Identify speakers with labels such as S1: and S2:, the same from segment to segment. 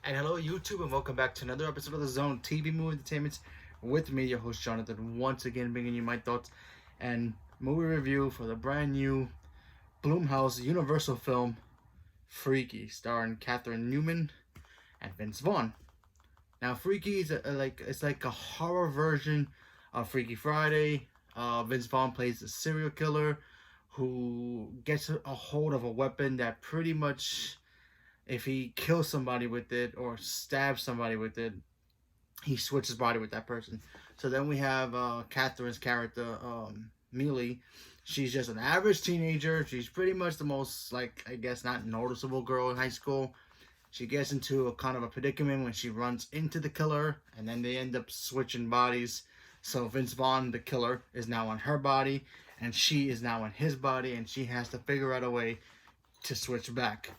S1: And hello, YouTube, and welcome back to another episode of the Zone TV Movie Entertainment with me, your host Jonathan, once again bringing you my thoughts and movie review for the brand new Blumhouse Universal film Freaky, starring Catherine Newman and Vince Vaughn. Now, Freaky is it's like a horror version of Freaky Friday. Vince Vaughn plays a serial killer who gets a hold of a weapon that pretty much, if he kills somebody with it or stabs somebody with it, he switches body with that person. So then we have Catherine's character, Mealy. She's just an average teenager. She's pretty much the most, like, I guess, not noticeable girl in high school. She gets into a kind of a predicament when she runs into the killer, and then they end up switching bodies. So Vince Vaughn, the killer, is now on her body, and she is now on his body, and she has to figure out a way to switch back.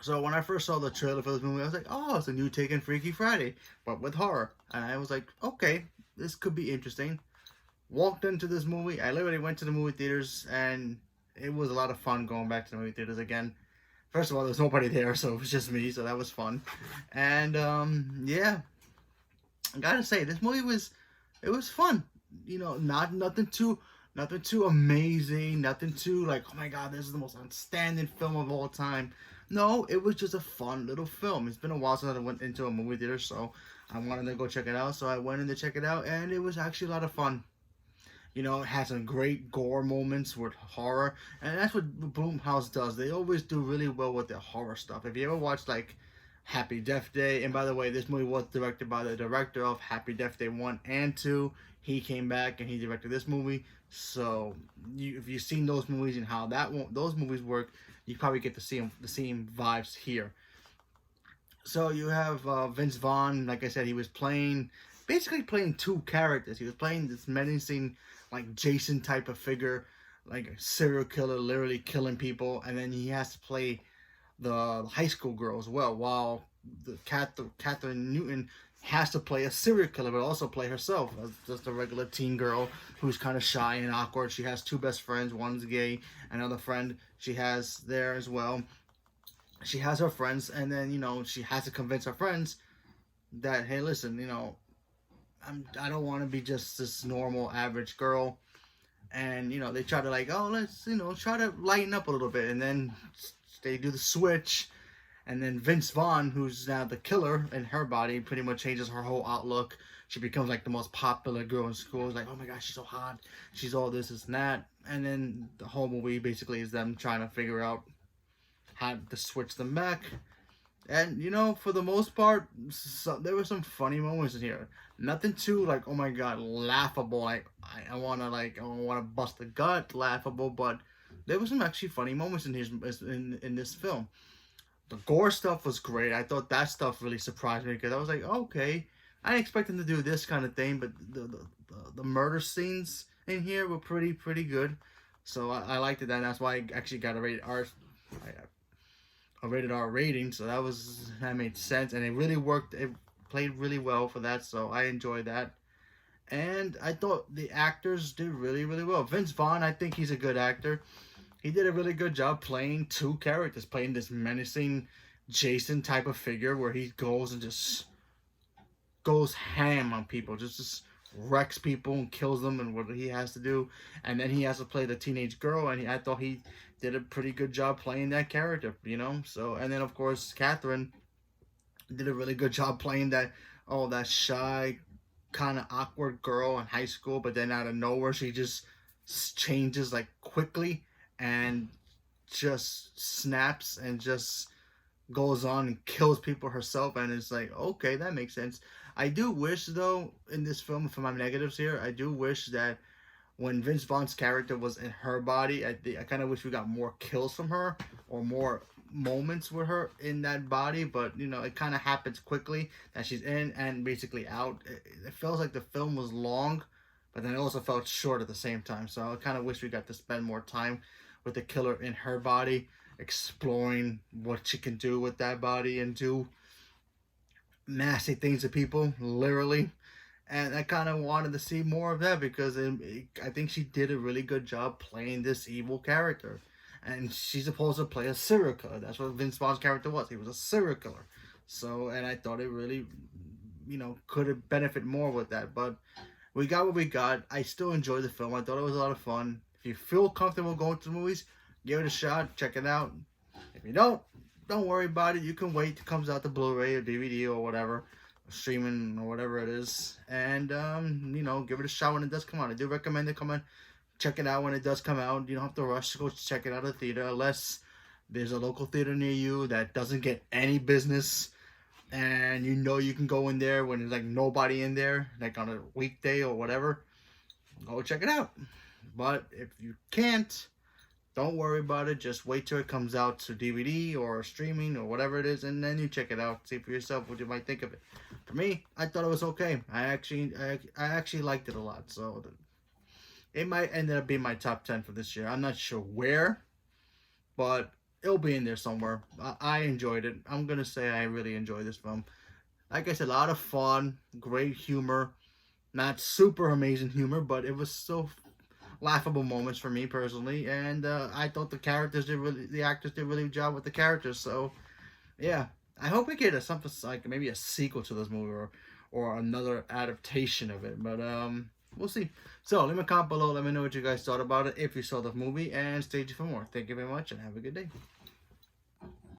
S1: So when I first saw the trailer for this movie, I was like, oh, it's a new take on Freaky Friday, but with horror. And I was like, okay, this could be interesting. Walked into this movie. I literally went to the movie theaters, and it was a lot of fun going back to the movie theaters again. First of all, there was nobody there, so it was just me, so that was fun. And, yeah, I gotta say, this movie it was fun. You know, nothing too amazing, nothing too like, oh my god, this is the most outstanding film of all time. No, it was just a fun little film. It's been a while since I went into a movie theater, so I wanted to go check it out. So I went in to check it out, and it was actually a lot of fun. You know, it has some great gore moments with horror, and that's what Blumhouse does. They always do really well with their horror stuff. If you ever watched like Happy Death Day, and by the way, this movie was directed by the director of Happy Death Day 1 and 2. He came back and he directed this movie. So if you've seen those movies and how those movies work, you probably get to see the same vibes here. So you have Vince Vaughn. Like I said, he was basically playing two characters. He was playing this menacing, like Jason type of figure, like a serial killer, literally killing people, and then he has to play the high school girl as well, while the Catherine Newton has to play a serial killer, but also play herself as just a regular teen girl who's kind of shy and awkward. She has two best friends. One's gay, another friend she has there as well. She has her friends, and then, you know, she has to convince her friends that, hey, listen, you know, I don't want to be just this normal average girl. And, you know, they try to, like, oh, let's, you know, try to lighten up a little bit, and then they do the switch, and then Vince Vaughn, who's now the killer in her body, pretty much changes her whole outlook. She becomes like the most popular girl in school. It's like, oh my gosh, she's so hot. She's all this and that. And then the whole movie basically is them trying to figure out how to switch them back. And, you know, for the most part, there were some funny moments in here. Nothing too, like, oh my god, laughable. Like, I want to bust a gut, laughable. But there were some actually funny moments in this film. The gore stuff was great. I thought that stuff really surprised me, because I was like, okay, I didn't expect them to do this kind of thing. But the murder scenes in here were pretty good. So I liked it, and that's why I actually got a rated R rating, so that made sense, and it really worked. It played really well for that, so I enjoyed that. And I thought the actors did really well. Vince Vaughn, I think he's a good actor. He did a really good job playing two characters, playing this menacing Jason type of figure where he goes and just goes ham on people, just wrecks people and kills them and what he has to do. And then he has to play the teenage girl, and I thought he did a pretty good job playing that character, you know. So, and then of course Catherine did a really good job playing that shy, kind of awkward girl in high school, but then out of nowhere she just changes like quickly and just snaps and just goes on and kills people herself. And it's like, okay, that makes sense. I do wish, though, in this film, for my negatives here, I do wish that when Vince Vaughn's character was in her body, I kind of wish we got more kills from her or more moments with her in that body. But, you know, it kind of happens quickly that she's in and basically out. It feels like the film was long, but then it also felt short at the same time. So I kind of wish we got to spend more time with the killer in her body, exploring what she can do with that body and do nasty things to people, literally. And I kind of wanted to see more of that, because I think she did a really good job playing this evil character. And she's supposed to play a serial killer. That's what Vince Vaughn's character was. He was a serial killer. So, and I thought it really, you know, could have benefited more with that. But we got what we got. I still enjoyed the film. I thought it was a lot of fun. If you feel comfortable going to the movies, give it a shot. Check it out. If you don't worry about it. You can wait. It comes out the Blu-ray or DVD or whatever, streaming or whatever it is, and you know, give it a shot when it does come out. I do recommend it. Come on, check it out when it does come out. You don't have to rush to go check it out at the theater unless there's a local theater near you that doesn't get any business, and you know you can go in there when there's like nobody in there, like on a weekday or whatever. Go check it out. But if you can't, don't worry about it. Just wait till it comes out to DVD or streaming or whatever it is, and then you check it out. See for yourself what you might think of it. For me, I thought it was okay. I actually liked it a lot. So it might end up being my top 10 for this year. I'm not sure where, but it'll be in there somewhere. I enjoyed it. I'm gonna say I really enjoyed this film. Like I said, a lot of fun, great humor. Not super amazing humor, but it was still laughable moments for me personally, and I thought the actors did really good job with the characters. So yeah, I hope we get something like maybe a sequel to this movie or another adaptation of it. But we'll see. So leave a comment below. Let me know what you guys thought about it if you saw the movie, and stay tuned for more. Thank you very much, and have a good day.